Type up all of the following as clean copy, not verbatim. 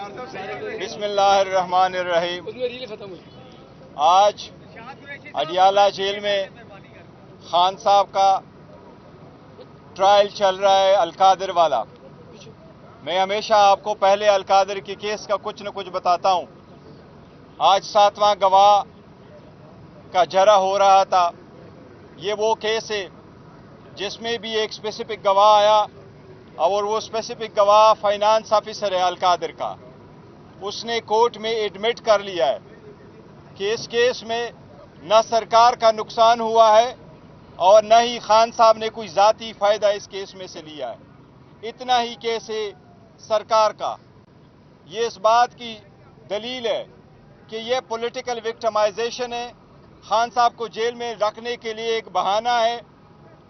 बिस्मिल्लाहिर्रहमानिर्रहीम। आज अडियाला जेल में खान साहब का ट्रायल चल रहा है अलकादिर वाला। मैं हमेशा आपको पहले अलकादिर के केस का कुछ न कुछ बताता हूं। आज 7वां गवाह का जरा हो रहा था। ये वो केस है जिसमें भी एक स्पेसिफिक गवाह आया और वो स्पेसिफिक गवाह फाइनेंस ऑफिसर है अलकादिर का। उसने कोर्ट में एडमिट कर लिया है कि इस केस में न सरकार का नुकसान हुआ है और न ही खान साहब ने कोई ज़ाती फ़ायदा इस केस में से लिया है। इतना ही केस है सरकार का। ये इस बात की दलील है कि ये पॉलिटिकल विक्टिमाइजेशन है। खान साहब को जेल में रखने के लिए एक बहाना है,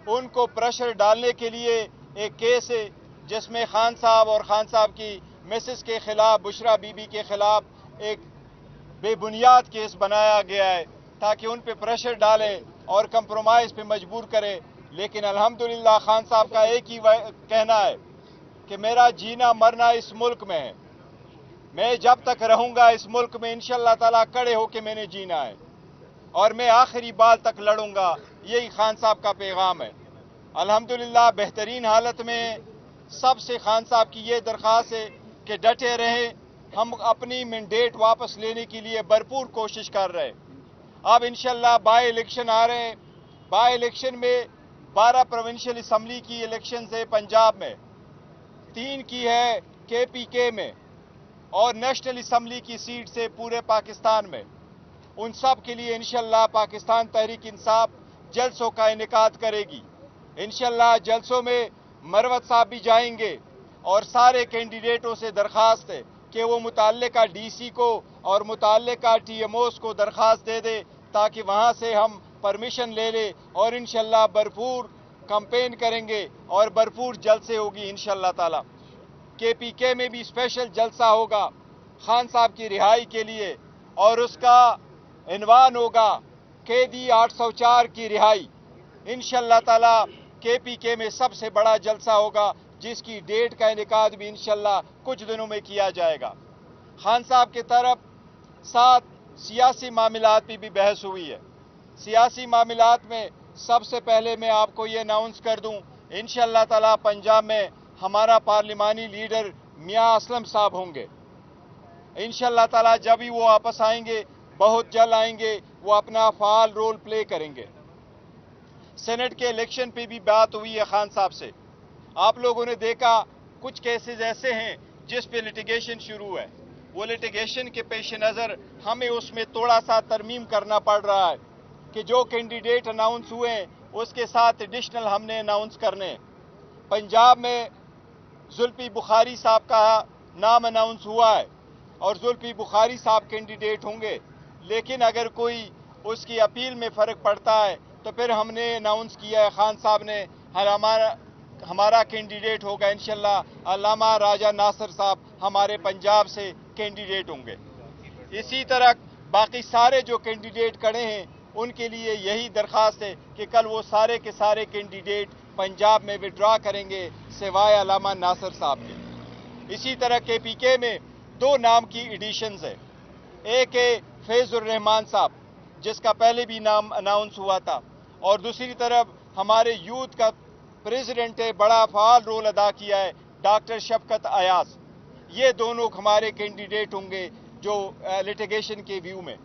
उनको प्रेशर डालने के लिए एक केस है जिसमें खान साहब और खान साहब की मिसेस के खिलाफ, बुशरा बीबी के खिलाफ एक बेबुनियाद केस बनाया गया है ताकि उन पे प्रेशर डालें और कंप्रोमाइज़ पे मजबूर करें। लेकिन अल्हम्दुलिल्लाह खान साहब का एक ही कहना है कि मेरा जीना मरना इस मुल्क में है, मैं जब तक रहूंगा इस मुल्क में इंशाअल्लाह ताला खड़े होकर मैंने जीना है और मैं आखिरी बाल तक लड़ूंगा। यही खान साहब का पैगाम है। अल्हम्दुलिल्लाह बेहतरीन हालत में सबसे खान साहब की ये दरख्वास्त है कि डटे रहें। हम अपनी मैंडेट वापस लेने के लिए भरपूर कोशिश कर रहे हैं। अब इंशाअल्लाह बाई इलेक्शन आ रहे हैं। बाई इलेक्शन में 12 प्रोविंशियल असम्बली की इलेक्शन है पंजाब में, 3 की है KPK में और नेशनल असम्बली की सीट से पूरे पाकिस्तान में। उन सब के लिए इंशाअल्लाह पाकिस्तान तहरीक इंसाफ जलसों का इनेकाद करेगी। इंशाअल्लाह जलसों में मरवत साहब भी जाएंगे और सारे कैंडिडेटों से दरख्वास्त है कि वो मुताल्लिका DC को और मुताल्लिका TMOs को दरख्वास्त दे दे ताकि वहाँ से हम परमिशन ले ले और इंशाअल्लाह भरपूर कैंपेन करेंगे और भरपूर जलसे होगी इंशाअल्लाह ताला। KPK में भी स्पेशल जलसा होगा खान साहब की रिहाई के लिए और उसका इन्वान होगा कैदी 804 की रिहाई। इंशाअल्लाह ताला KPK में सबसे बड़ा जलसा होगा जिसकी डेट का इनेकाद भी इंशाअल्लाह कुछ दिनों में किया जाएगा। खान साहब की तरफ साथ सियासी मामलात पे भी बहस हुई है। सियासी मामलात में सबसे पहले मैं आपको ये अनाउंस कर दूं, इंशाअल्लाह ताला पंजाब में हमारा पार्लिमानी लीडर मियां असलम साहब होंगे। इंशाअल्लाह ताला जब भी वो वापस आएंगे, बहुत जल्द आएंगे, वो अपना फाल रोल प्ले करेंगे। सेनेट के इलेक्शन पे भी बात हुई है खान साहब से। आप लोगों ने देखा कुछ केसेस ऐसे हैं जिस पे लिटिगेशन शुरू है। वो लिटिगेशन के पेश नज़र हमें उसमें थोड़ा सा तरमीम करना पड़ रहा है कि जो कैंडिडेट अनाउंस हुए हैं उसके साथ एडिशनल हमने अनाउंस करने। पंजाब में जुल्फी बुखारी साहब का नाम अनाउंस हुआ है और जुल्फी बुखारी साहब कैंडिडेट होंगे, लेकिन अगर कोई उसकी अपील में फ़र्क पड़ता है तो फिर हमने अनाउंस किया है खान साहब ने हमारा कैंडिडेट होगा इंशाअल्लाह अल्लामा राजा नासिर साहब हमारे पंजाब से कैंडिडेट होंगे। इसी तरह बाकी सारे जो कैंडिडेट खड़े हैं उनके लिए यही दरख्वास्त है कि कल वो सारे के सारे कैंडिडेट पंजाब में विड्रॉ करेंगे सिवाय अल्लामा नासिर साहब के। इसी तरह KPK में 2 नाम की एडिशंस है। एक है फैजुर रहमान साहब जिसका पहले भी नाम अनाउंस हुआ था और दूसरी तरफ हमारे यूथ का प्रेसिडेंट है, बड़ा फाल रोल अदा किया है, डॉक्टर शफकत अयाज। ये दोनों हमारे कैंडिडेट होंगे जो लिटिगेशन के व्यू में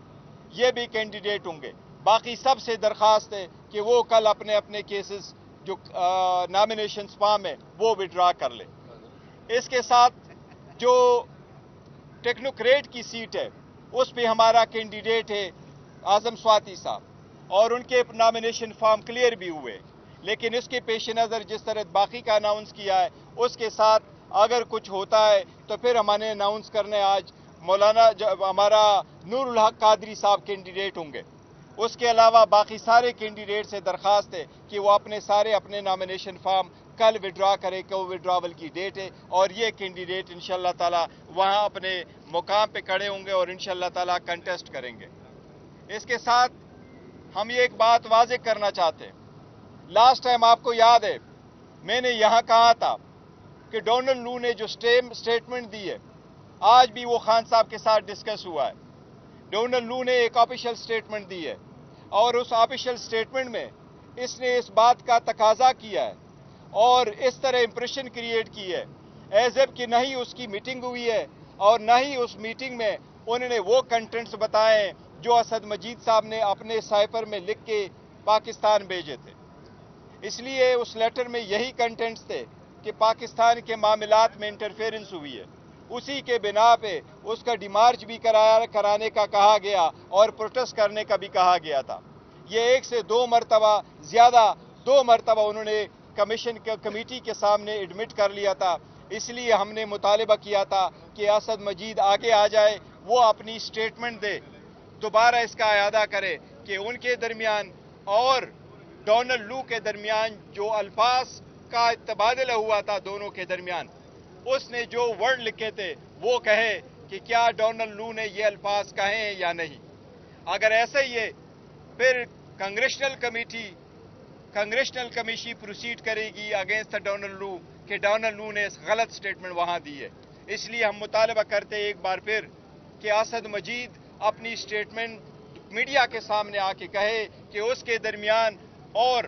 ये भी कैंडिडेट होंगे। बाकी सबसे दरख्वास्त है कि वो कल अपने अपने केसेस जो नॉमिनेशन फॉर्म है वो विड्रॉ कर ले। इसके साथ जो टेक्नोक्रेट की सीट है उस पे हमारा कैंडिडेट है आजम स्वाति साहब और उनके नॉमिनेशन फॉर्म क्लियर भी हुए, लेकिन इसके पेश नज़र जिस तरह बाकी का अनाउंस किया है उसके साथ अगर कुछ होता है तो फिर हमने अनाउंस करने आज मौलाना हमारा नूरुल हक कादरी साहब कैंडिडेट होंगे। उसके अलावा बाकी सारे कैंडिडेट से दरख्वास्त है कि वो अपने नॉमिनेशन फॉर्म कल विड्रॉ करें कि वो विड्रॉवल की डेट है और ये कैंडिडेट इंशाअल्लाह ताला वहाँ अपने मुकाम पे खड़े होंगे और इंशाअल्लाह ताला कंटेस्ट करेंगे। इसके साथ हम ये एक बात वाज़ेह करना चाहते हैं। लास्ट टाइम आपको याद है मैंने यहाँ कहा था कि डोनाल्ड लू ने जो स्टेटमेंट दी है आज भी वो खान साहब के साथ डिस्कस हुआ है। डोनाल्ड लू ने एक ऑफिशियल स्टेटमेंट दी है और उस ऑफिशियल स्टेटमेंट में इसने इस बात का तकाजा किया है और इस तरह इंप्रेशन क्रिएट की है एज इफ कि न ही उसकी मीटिंग हुई है और न ही उस मीटिंग में उन्होंने वो कंटेंट्स बताए जो असद मजीद साहब ने अपने साइफर में लिख के पाकिस्तान भेजे थे। इसलिए उस लेटर में यही कंटेंट्स थे कि पाकिस्तान के मामलात में इंटरफेरेंस हुई है। उसी के बिना पे उसका डिमार्च भी कराने का कहा गया और प्रोटेस्ट करने का भी कहा गया था। ये एक से दो मरतबा ज़्यादा 2 मरतबा उन्होंने कमेटी के सामने एडमिट कर लिया था। इसलिए हमने मुतालिबा किया था कि असद मजीद आगे आ जाए, वो अपनी स्टेटमेंट दे, दोबारा इसका इयादा करे कि उनके दरमियान और डोनाल्ड लू के दरमियान जो अल्फाज का तबादला हुआ था दोनों के दरमियान, उसने जो वर्ड लिखे थे वो कहे कि क्या डोनाल्ड लू ने ये अल्फाज कहे हैं या नहीं। अगर ऐसा ही है फिर कांग्रेशनल कमेटी प्रोसीड करेगी अगेंस्ट डोनाल्ड लू कि डोनाल्ड लू ने गलत स्टेटमेंट वहां दी है। इसलिए हम मुतालबा करते हैं एक बार फिर कि असद मजीद अपनी स्टेटमेंट मीडिया के सामने आके कहे कि उसके दरमियान और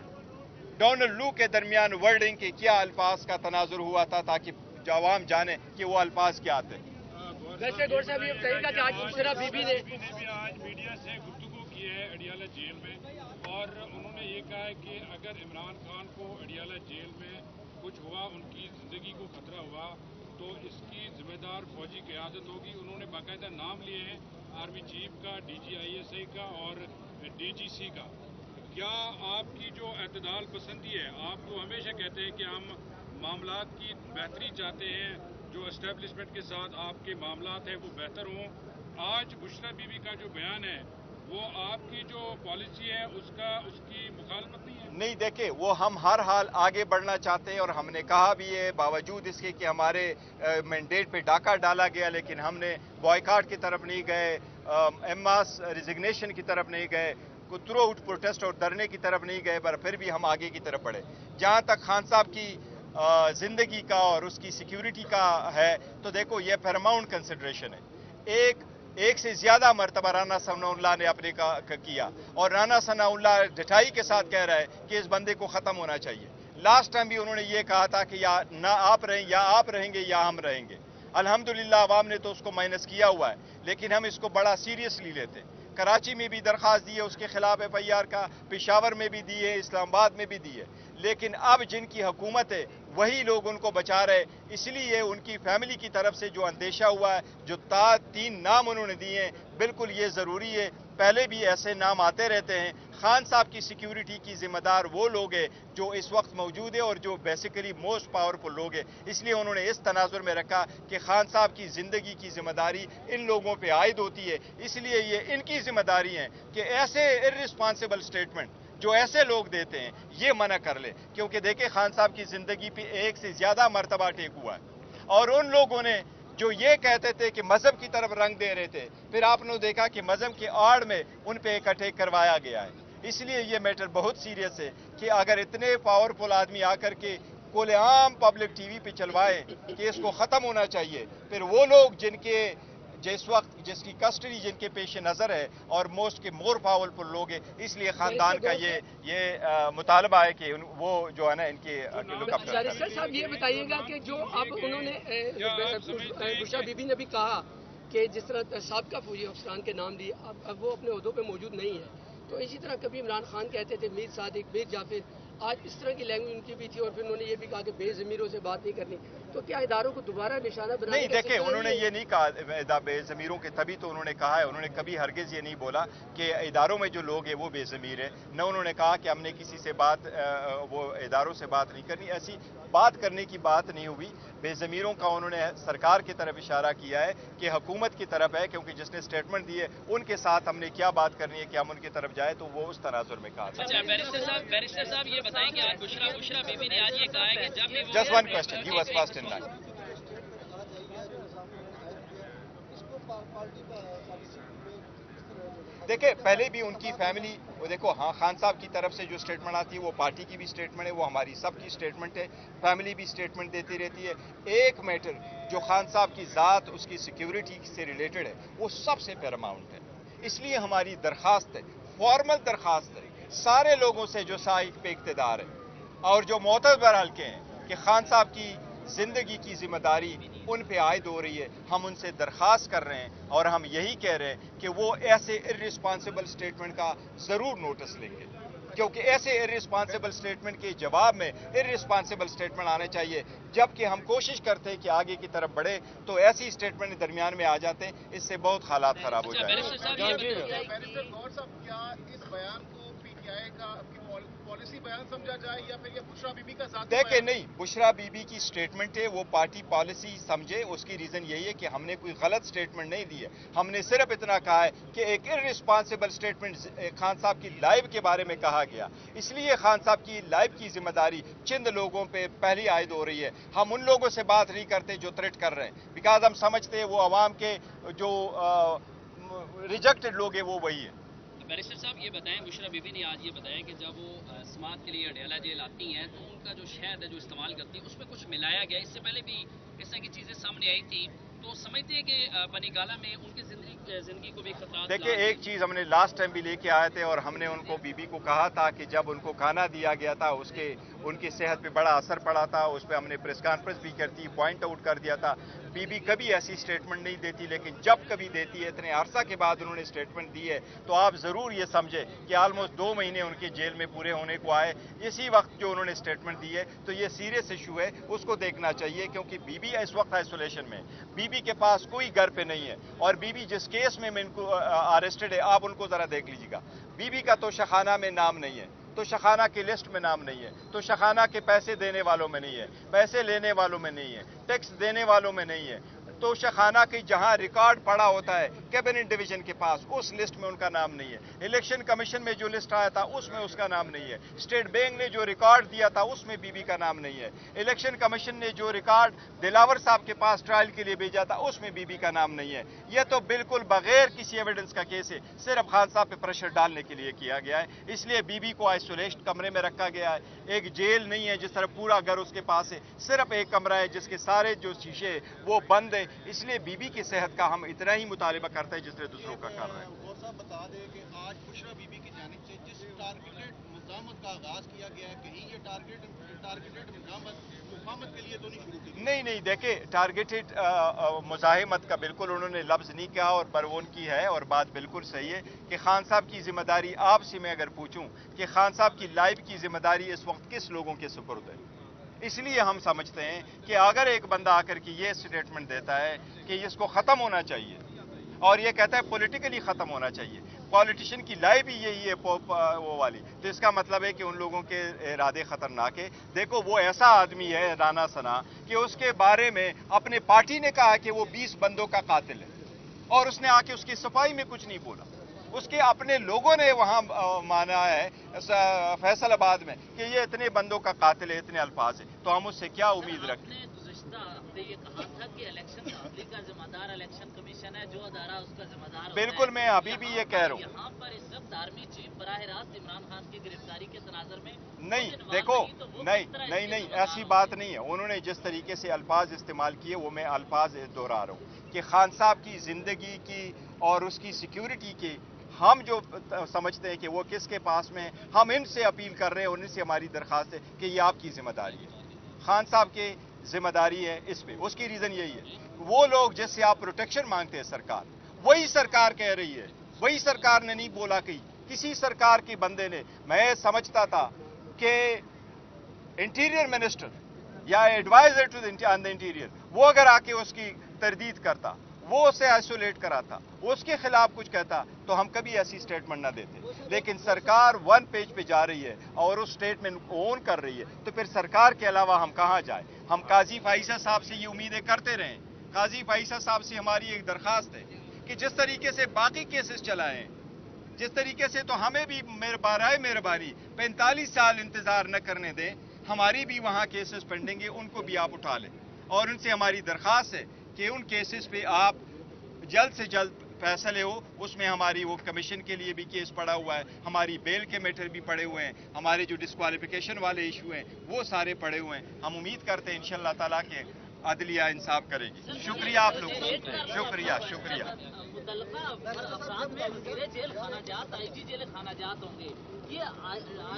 डोनाल्ड लू के दरमियान वर्डिंग के क्या अल्फाज का तनाजुर हुआ था, ताकि जवाम जाने कि वो अल्फाज क्या आते हैं। वैसे गौर साहब ये बताइएगा कि आज बुशरा बीबी ने भी आज मीडिया से गुफ्तगू की है अडियाला जेल में, और उन्होंने ये कहा है कि अगर इमरान खान को अडियाला जेल में कुछ हुआ, उनकी जिंदगी को खतरा हुआ, तो इसकी जिम्मेदार फौजी क़यादत होगी। उन्होंने बाकायदा नाम लिए हैं आर्मी चीफ का, DGISI का और DGC का। क्या आपकी जो एतदाल पसंदी है, आप तो हमेशा कहते हैं कि हम मामलात की बेहतरी चाहते हैं, जो एस्टेब्लिशमेंट के साथ आपके मामलात हैं वो बेहतर हों। आज बुशरा बीबी का जो बयान है वो आपकी जो पॉलिसी है उसकी मुखालफत नहीं है? नहीं, देखे वो हम हर हाल आगे बढ़ना चाहते हैं और हमने कहा भी है, बावजूद इसके कि हमारे मैंडेट पे डाका डाला गया, लेकिन हमने बॉयकाट की तरफ नहीं गए, एमास रिजिग्नेशन की तरफ नहीं गए, थ्रू आउट प्रोटेस्ट और धरने की तरफ नहीं गए, पर फिर भी हम आगे की तरफ बढ़े। जहां तक खान साहब की जिंदगी का और उसकी सिक्योरिटी का है, तो देखो ये पैरामाउंट कंसिडरेशन है। एक से ज्यादा मरतबा राना सनाउल्लाह ने अपने का किया और राना सनाउल्लाह डटाई के साथ कह रहा है कि इस बंदे को खत्म होना चाहिए। लास्ट टाइम भी उन्होंने ये कहा था कि या ना आप रहें, या आप रहेंगे या हम रहेंगे। अल्हम्दुलिल्लाह अवाम ने तो उसको माइनस किया हुआ है, लेकिन हम इसको बड़ा सीरियसली लेते हैं। कराची में भी दरख्वास्त दी है उसके खिलाफ FIR का, पेशावर में भी दी है, इस्लामाबाद में भी दी है, लेकिन अब जिनकी हुकूमत है वही लोग उनको बचा रहे। इसलिए उनकी फैमिली की तरफ से जो अंदेशा हुआ है, जो 3 नाम उन्होंने दिए हैं, बिल्कुल ये ज़रूरी है। पहले भी ऐसे नाम आते रहते हैं। खान साहब की सिक्योरिटी की जिम्मेदार वो लोग हैं जो इस वक्त मौजूद है और जो बेसिकली मोस्ट पावरफुल लोग हैं। इसलिए उन्होंने इस तनाजुर में रखा कि खान साहब की ज़िंदगी की जिम्मेदारी इन लोगों पे आयद होती है। इसलिए ये इनकी जिम्मेदारी है कि ऐसे इर्रिस्पॉन्सिबल स्टेटमेंट जो ऐसे लोग देते हैं ये मना कर ले, क्योंकि देखे खान साहब की जिंदगी पे एक से ज्यादा मरतबा टेक हुआ है। और उन लोगों ने जो ये कहते थे कि मजहब की तरफ रंग दे रहे थे, फिर आपने देखा कि मजहब की आड़ में उन पे एक अटैक करवाया गया है। इसलिए ये मैटर बहुत सीरियस है कि अगर इतने पावरफुल आदमी आकर के खुलेआम पब्लिक TV पे चलवाए कि इसको खत्म होना चाहिए, फिर वो लोग जिस वक्त जिसकी कस्टडी जिनके पेश नजर है और मोस्ट के मोर पावरफुल लोग हैं, इसलिए खानदान का ये मुतालबा है कि वो जो है ना इनके लुकअप करें। सर साहब ये बताइएगा कि जो अब उन्होंने बुशरा बीबी ने भी कहा कि जिस तरह साबका फौजी अफसरान के नाम लिए, अब वो अपने ओहदों पे मौजूद नहीं है, तो इसी तरह कभी इमरान खान कहते थे मीर सादिक, मीर जाफिर, आज इस तरह की लैंग्वेज उनकी भी थी और फिर उन्होंने ये भी कहा कि बेज़मीरों से बात नहीं करनी। तो क्या इदारों को दोबारा निशाना बनाने नहीं, देखे उन्होंने ये नहीं कहा बेज़मीरों के, तभी तो उन्होंने कहा है, उन्होंने कभी हरगिज ये नहीं बोला कि इदारों में जो लोग हैं वो बेज़मीर है। न उन्होंने कहा कि हमने किसी से वो इदारों से बात नहीं करनी, ऐसी बात करने की बात नहीं हुई। बेज़मीरों का उन्होंने सरकार की तरफ इशारा किया है कि हुकूमत की तरफ है, क्योंकि जिसने स्टेटमेंट दी है उनके साथ हमने क्या बात करनी है कि हम उनकी तरफ जाए, तो वो उस तनाजुर में कहा। अच्छा बैरिस्टर साहब ये बताएं कि आज बुशरा बीबी ने आज ये कहा है कि जब भी just one question, he was first in line. देखिए, पहले भी उनकी फैमिली, वो देखो, हाँ, खान साहब की तरफ से जो स्टेटमेंट आती है वो पार्टी की भी स्टेटमेंट है, वो हमारी सबकी स्टेटमेंट है, फैमिली भी स्टेटमेंट देती रहती है। एक मैटर जो खान साहब की ज़ात, उसकी सिक्योरिटी से रिलेटेड है, वो सबसे पैरामाउंट है। इसलिए हमारी दरखास्त है, फॉर्मल दरखास्त है सारे लोगों से जो साइक पे इक़्तिदार है और जो मोतबर हल्के हैं कि खान साहब की जिंदगी की जिम्मेदारी उन पे आयद हो रही है। हम उनसे दरखास्त कर रहे हैं और हम यही कह रहे हैं कि वो ऐसे इर्रिस्पॉन्सिबल स्टेटमेंट का जरूर नोटिस लेंगे, क्योंकि ऐसे इर्रिस्पॉन्सिबल स्टेटमेंट के जवाब में इर्रिस्पॉन्सिबल स्टेटमेंट आने चाहिए। जबकि हम कोशिश करते हैं कि आगे की तरफ बढ़े तो ऐसी स्टेटमेंट दरमियान में आ जाते हैं, इससे बहुत हालात खराब हो जाएंगे। बैरिस्टर गौर साहब, क्या इस बयान को पीटीआई का पॉलिसी बयान समझा जाए या फिर ये बुशरा बीबी का ज़ाती देखिए, बयान? नहीं, बुशरा बीबी की स्टेटमेंट है, वो पार्टी पॉलिसी समझे। उसकी रीजन यही है कि हमने कोई गलत स्टेटमेंट नहीं दी है, हमने सिर्फ इतना कहा है कि एक इर्रिस्पॉन्सिबल स्टेटमेंट खान साहब की लाइफ के बारे में कहा गया, इसलिए खान साहब की लाइफ की जिम्मेदारी चंद लोगों पे पहली आयद हो रही है। हम उन लोगों से बात नहीं करते जो थ्रेट कर रहे हैं, बिकॉज हम समझते हैं वो अवाम के जो रिजेक्टेड लोग हैं वो वही है। बैरिस्टर साहब ये बताएं, बुशरा बीबी ने आज ये बताया कि जब वो समाअत के लिए अडियाला जेल आती हैं तो उनका जो शहद है जो इस्तेमाल करती है उसमें कुछ मिलाया गया। इससे पहले भी इस तरह की चीज़ें सामने आई थी, तो समझते हैं कि बनीगाला में उनकी जिंदगी को भी खतरा। देखिए, एक चीज़ हमने लास्ट टाइम भी लेके आए थे और हमने उनको बीबी को कहा था कि जब उनको खाना दिया गया था उसके उनकी सेहत पे बड़ा असर पड़ा था, उस पर हमने प्रेस कॉन्फ्रेंस भी करती, पॉइंट आउट कर दिया था। बीबी कभी ऐसी स्टेटमेंट नहीं देती, लेकिन जब कभी देती है, इतने अरसा के बाद उन्होंने स्टेटमेंट दी है, तो आप ज़रूर ये समझे कि ऑलमोस्ट 2 महीने उनके जेल में पूरे होने को आए। इसी वक्त जो उन्होंने स्टेटमेंट दी है तो ये सीरियस इशू है, उसको देखना चाहिए, क्योंकि बीबी इस वक्त आइसोलेशन में, बीबी के पास कोई घर पे नहीं है और बीबी जिस केस में इनको अरेस्टेड है आप उनको ज़रा देख लीजिएगा। बीबी का तो शखाना में नाम नहीं है, तो शखाना की लिस्ट में नाम नहीं है, तो शखाना के पैसे देने वालों में नहीं है, पैसे लेने वालों में नहीं है, टैक्स देने वालों में नहीं है, तो शखाना की जहां रिकॉर्ड पड़ा होता है कैबिनेट डिवीजन के पास, उस लिस्ट में उनका नाम नहीं है। इलेक्शन कमीशन में जो लिस्ट आया था उसमें उसका नाम नहीं है। स्टेट बैंक ने जो रिकॉर्ड दिया था उसमें बीबी का नाम नहीं है। इलेक्शन कमीशन ने जो रिकॉर्ड दिलावर साहब के पास ट्रायल के लिए भेजा था उसमें बीबी का नाम नहीं है। यह तो बिल्कुल बगैर किसी एविडेंस का केस है, सिर्फ खान साहब पे प्रेशर डालने के लिए किया गया है, इसलिए बीबी को आइसोलेशन कमरे में रखा गया है। एक जेल नहीं है जिस तरह पूरा घर उसके पास है, सिर्फ एक कमरा है जिसके सारे जो शीशे वो बंद है, इसलिए बीबी की सेहत का हम इतना ही मुतालिबा करते हैं जिस तरह दूसरों का कर रहे हैं। गौर साहब, बता दें कि आज बुशरा बीबी की जानिब से जिस टारगेटेड मुज़ाहमत का आगाज किया गया है, कहीं ये टारगेटेड मुज़ाहमत के लिए तो नहीं शुरू की? नहीं, देखे, टारगेटेड मुज़ाहमत का बिल्कुल उन्होंने लफ्ज़ नहीं कहा और परवोन की है, और बात बिल्कुल सही है कि खान साहब की जिम्मेदारी, आपसे मैं अगर पूछूं कि खान साहब की लाइफ की जिम्मेदारी इस वक्त किस लोगों के सुपुर्द है, इसलिए हम समझते हैं कि अगर एक बंदा आकर के ये स्टेटमेंट देता है कि इसको ख़त्म होना चाहिए और ये कहता है पॉलिटिकली ख़त्म होना चाहिए, पॉलिटिशियन की लाइफ ही यही है वो वाली, तो इसका मतलब है कि उन लोगों के इरादे खतरनाक है। देखो, वो ऐसा आदमी है राना सना कि उसके बारे में अपने पार्टी ने कहा कि वो 20 बंदों का कातिल है और उसने आके उसकी सफाई में कुछ नहीं बोला। उसके अपने लोगों ने वहां माना है फैसलाबाद में कि ये इतने बंदों का कातिल है, इतने अल्फाज है, तो हम उससे क्या उम्मीद रखते हैं? आपने ये कहा था कि इलेक्शन का जिम्मेदार इलेक्शन कमीशन है, जो अदारा उसका जिम्मेदार बिल्कुल, मैं अभी भी ये कह रहा हूँ। यहाँ पर इस वक्त आर्मी चीफ बराह रास्त इमरान खान की गिरफ्तारी के तनाजर में नहीं, देखो, नहीं, ऐसी बात नहीं है। उन्होंने जिस तरीके से अल्फाज इस्तेमाल किए वो मैं अल्फाज दोहरा रहा हूँ कि खान साहब की जिंदगी की और उसकी सिक्योरिटी की हम जो समझते हैं कि वो किसके पास में, हम इनसे अपील कर रहे हैं, उनसे हमारी दरखास्त है कि ये आपकी जिम्मेदारी है, खान साहब की जिम्मेदारी है इस पे। उसकी रीजन यही है, वो लोग जिससे आप प्रोटेक्शन मांगते हैं सरकार, वही सरकार कह रही है, वही सरकार ने नहीं बोला कि किसी सरकार के बंदे ने। मैं समझता था कि इंटीरियर मिनिस्टर या एडवाइजर टू द इंटीरियर वो अगर आके उसकी तरदीद करता, वो उसे आइसोलेट कराता, उसके खिलाफ कुछ कहता, तो हम कभी ऐसी स्टेटमेंट ना देते। लेकिन सरकार 1 पेज पे जा रही है और उस स्टेटमेंट को ओन कर रही है, तो फिर सरकार के अलावा हम कहां जाए? हम काजी फाइसा साहब से ये उम्मीदें करते रहें। काजी फाइसा साहब से हमारी एक दरखास्त है कि जिस तरीके से बाकी केसेस चलाए हैं, जिस तरीके से, तो हमें भी मेहरबानी 45 साल इंतजार न करने दें। हमारी भी वहां केसेस पेंडिंग है, उनको भी आप उठा लें और उनसे हमारी दरखास्त है कि उन केसेस पे आप जल्द से जल्द फैसले हो उसमें हमारी वो कमीशन के लिए भी केस पड़ा हुआ है, हमारी बेल के मैटर भी पड़े हुए हैं, हमारे जो डिस्क्वालिफिकेशन वाले इशू हैं वो सारे पड़े हुए हैं। हम उम्मीद करते हैं इंशाअल्लाह ताला के अदलिया इंसाफ करेगी। शुक्रिया आप लोगों का, शुक्रिया शुक्रिया।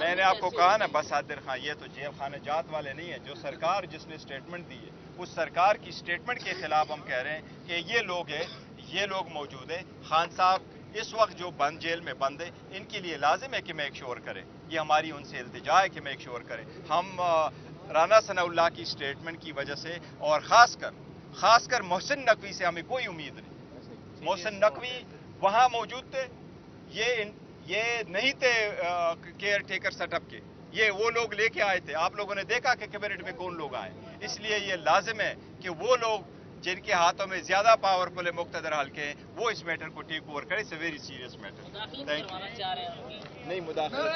मैंने आपको कहा ना बसादिर खान, ये तो जेल खाना जात वाले नहीं है। जो सरकार जिसने स्टेटमेंट दी है उस सरकार की स्टेटमेंट के खिलाफ हम कह रहे हैं कि ये लोग है, ये लोग मौजूद है। खान साहब इस वक्त जो बंद जेल में बंद है, इनके लिए लाजिम है कि मेक श्योर करें, ये हमारी उनसे इल्तिजा है कि मेक श्योर करें। हम राना सनाउल्लाह की स्टेटमेंट की वजह से और खासकर मोहसिन नकवी से हमें कोई उम्मीद नहीं। मोहसिन नकवी वहाँ मौजूद थे, ये नहीं थे केयर टेकर सेटअप के, ये वो लोग लेके आए थे। आप लोगों ने देखा कि कैबिनेट में कौन लोग आए, इसलिए ये लाजिम है कि वो लोग जिनके हाथों में ज्यादा पावरफुल है मुक्तदर हल्के हैं, वो इस मैटर को टेक ओवर करे। It's a very serious matter. Thank you. नहीं मुदाखलत